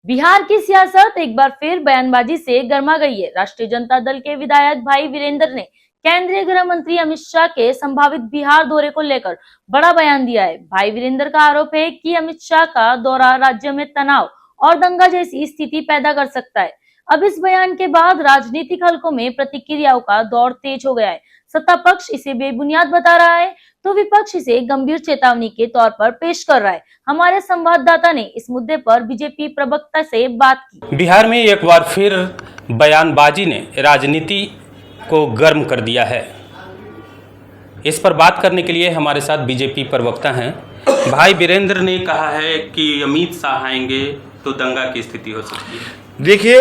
बिहार की सियासत एक बार फिर बयानबाजी से गर्मा गई है। राष्ट्रीय जनता दल के विधायक भाई वीरेंद्र ने केंद्रीय गृह मंत्री अमित शाह के संभावित बिहार दौरे को लेकर बड़ा बयान दिया है। भाई वीरेंद्र का आरोप है कि अमित शाह का दौरा राज्य में तनाव और दंगा जैसी स्थिति पैदा कर सकता है। अब इस बयान के बाद राजनीतिक हलकों में प्रतिक्रियाओं का दौर तेज हो गया है। सत्ता पक्ष इसे बेबुनियाद बता रहा है तो विपक्ष इसे गंभीर चेतावनी के तौर पर पेश कर रहा है। हमारे संवाददाता ने इस मुद्दे पर बीजेपी प्रवक्ता से बात की। बिहार में एक बार फिर बयानबाजी ने राजनीति को गर्म कर दिया है। इस पर बात करने के लिए हमारे साथ बीजेपी प्रवक्ता हैं। भाई वीरेंद्र ने कहा है कि अमित शाह आएंगे तो दंगा की स्थिति हो सकती है। देखिए,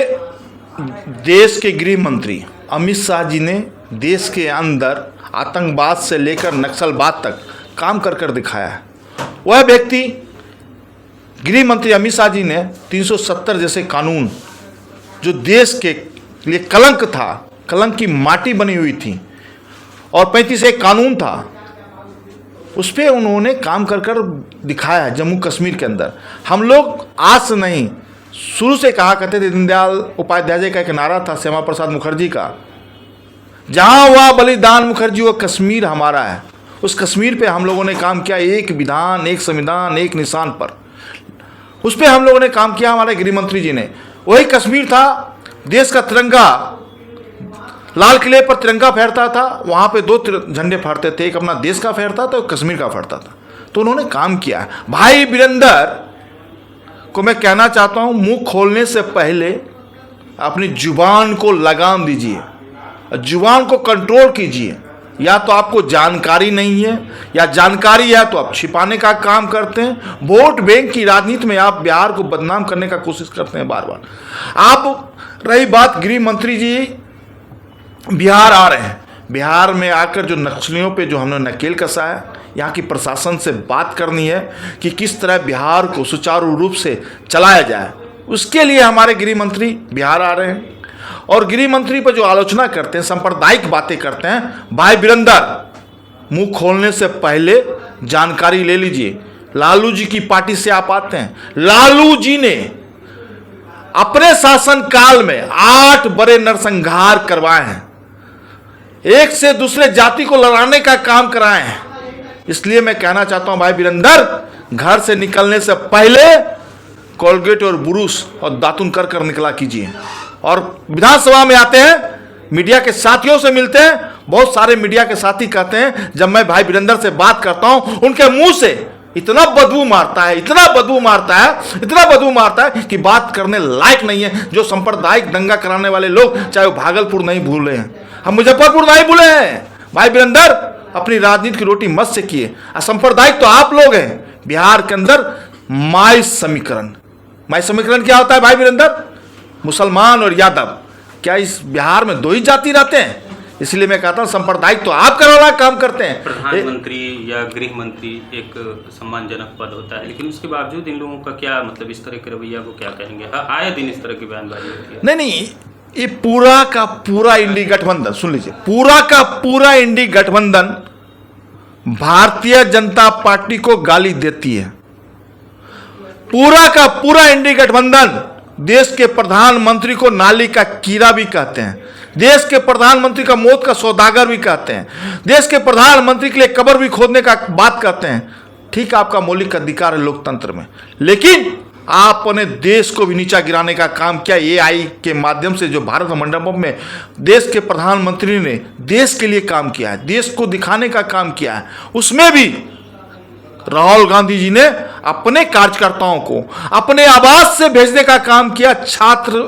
देश के गृह मंत्री अमित शाह जी ने देश के अंदर आतंकवाद से लेकर नक्सलवाद तक काम कर दिखाया है। वह व्यक्ति गृह मंत्री अमित शाह जी ने 370 जैसे कानून जो देश के लिए कलंक था, कलंक की माटी बनी हुई थी, और 35 एक कानून था, उस पर उन्होंने काम कर दिखाया है। जम्मू कश्मीर के अंदर हम लोग आज से नहीं, शुरू से कहा करते थे। दीनदयाल उपाध्याय जी का एक नारा था, श्यामा प्रसाद मुखर्जी का, जहाँ हुआ बलिदान मुखर्जी वो कश्मीर हमारा है। उस कश्मीर पे हम लोगों ने काम किया, एक विधान, एक संविधान, एक निशान पर, उस पर हम लोगों ने काम किया। हमारे गृह मंत्री जी ने, वही कश्मीर था, देश का तिरंगा, लाल किले पर तिरंगा फहरता था, वहाँ पे 2 झंडे फहरते थे, एक अपना देश का फहरता था, एक कश्मीर का फहरता था। तो उन्होंने काम किया। भाई वीरेंद्र को मैं कहना चाहता हूँ, मुंह खोलने से पहले अपनी जुबान को लगाम दीजिए, जुबान को कंट्रोल कीजिए। या तो आपको जानकारी नहीं है, या जानकारी है तो आप छिपाने का काम करते हैं। वोट बैंक की राजनीति में आप बिहार को बदनाम करने का कोशिश करते हैं बार बार। आप रही बात, गृह मंत्री जी बिहार आ रहे हैं, बिहार में आकर जो नक्सलियों पे जो हमने नकेल कसा है, यहाँ की प्रशासन से बात करनी है कि किस तरह बिहार को सुचारू रूप से चलाया जाए। उसके लिए हमारे गृह मंत्री बिहार आ रहे हैं। और गृह मंत्री पर जो आलोचना करते हैं, सांप्रदायिक बातें करते हैं, भाई वीरेंद्र मुंह खोलने से पहले जानकारी ले लीजिए। लालू जी की पार्टी से आप आते हैं। लालू जी ने अपने शासन काल में 8 बड़े नरसंहार करवाए हैं, एक से दूसरे जाति को लड़ाने का काम कराए हैं। इसलिए मैं कहना चाहता हूं, भाई वीरेंद्र, घर से निकलने से पहले कोलगेट और बुरुश और दातुन कर निकला कीजिए। और विधानसभा में आते हैं, मीडिया के साथियों से मिलते हैं, बहुत सारे मीडिया के साथी कहते हैं जब मैं भाई वीरेंद्र से बात करता हूं, उनके मुंह से इतना बदबू मारता है, इतना बदबू मारता है, इतना बदबू मारता है कि बात करने लायक नहीं है। जो सांप्रदायिक दंगा कराने वाले लोग, चाहे वो भागलपुर नहीं भूले हैं, हम मुजफ्फरपुर नहीं भूले हैं। भाई वीरेंद्र, अपनी राजनीति की रोटी मत सेकिए। सांप्रदायिक तो आप लोग हैं। बिहार के अंदर माई समीकरण क्या होता है भाई वीरेंद्र? मुसलमान और यादव। क्या इस बिहार में 2 ही जाति रहते हैं? इसलिए मैं कहता हूँ, सांप्रदायिक तो आप करवाना काम करते हैं। प्रधानमंत्री या गृह मंत्री एक सम्मानजनक पद होता है, लेकिन उसके बावजूद इन लोगों का क्या मतलब, इस तरह के रवैया को क्या कहेंगे? आए दिन इस तरह की बयानबाजी होती है। नहीं, ये पूरा का पूरा इंडी गठबंधन, सुन लीजिए, पूरा का पूरा इंडी गठबंधन भारतीय जनता पार्टी को गाली देती है। पूरा का पूरा इंडी गठबंधन देश के प्रधानमंत्री को नाली का कीड़ा भी कहते हैं, देश के प्रधानमंत्री का मौत का सौदागर भी कहते हैं, देश के प्रधानमंत्री के लिए कब्र भी खोदने का बात करते हैं। ठीक, आपका मौलिक अधिकार है लोकतंत्र में, लेकिन आपने देश को भी नीचा गिराने का काम किया। एआई के माध्यम से जो भारत मंडपम में देश के प्रधानमंत्री ने देश के लिए काम किया है, देश को दिखाने का काम किया है, उसमें भी राहुल गांधी जी ने अपने कार्यकर्ताओं को अपने आवास से भेजने का काम किया। छात्र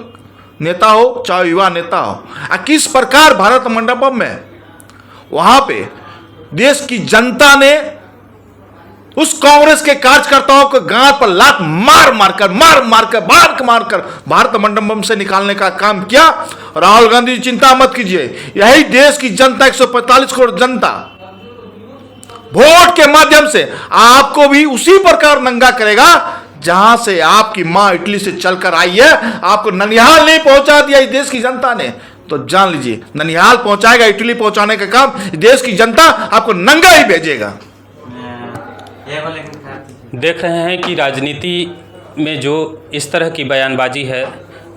नेता हो चाहे युवा नेता हो, किस प्रकार भारत मंडपम में वहां पे देश की जनता ने उस कांग्रेस के कार्यकर्ताओं को गांव पर लात मार मारकर भारत मंडपम से निकालने का काम किया। राहुल गांधी जी, चिंता मत कीजिए, यही देश की जनता, 145 करोड़ जनता, वोट के माध्यम से आपको भी उसी प्रकार नंगा करेगा जहां से आपकी मां इटली से चलकर आई है। आपको ननिहाल नहीं पहुंचा दिया इस देश की जनता ने, तो जान लीजिए ननिहाल पहुंचाएगा, इटली पहुंचाने का काम देश की जनता आपको नंगा ही भेजेगा। देख रहे हैं कि राजनीति में जो इस तरह की बयानबाजी है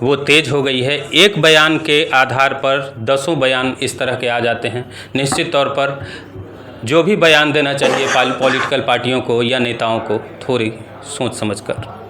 वो तेज़ हो गई है। एक बयान के आधार पर दसों बयान इस तरह के आ जाते हैं। निश्चित तौर पर जो भी बयान देना चाहिए पॉलिटिकल पार्टियों को या नेताओं को थोड़ी सोच समझकर